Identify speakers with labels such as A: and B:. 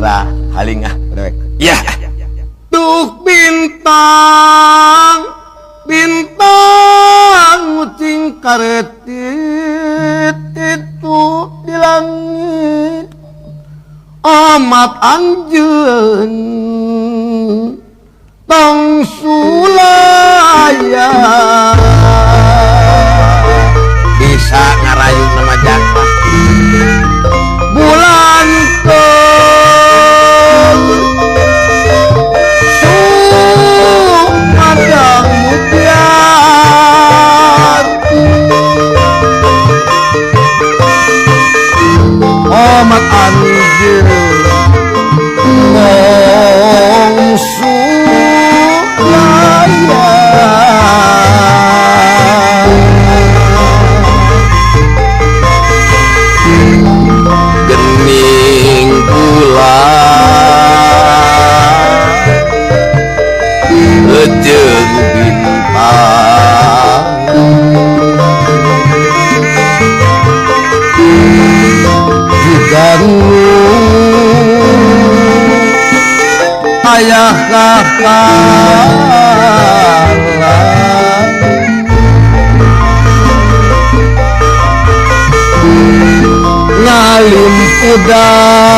A: gerah halingah bro.
B: Ya.
A: Duh bintang ucing karetit itu di langit amat anjeun tong sulaya
B: Bisa ngarayu nama jangka.
A: bulan ke sumadang mutiar amat anjeun tong sulaya
B: Gening bulan
A: jeung bintang diganggu ayah kakalang ngalim udah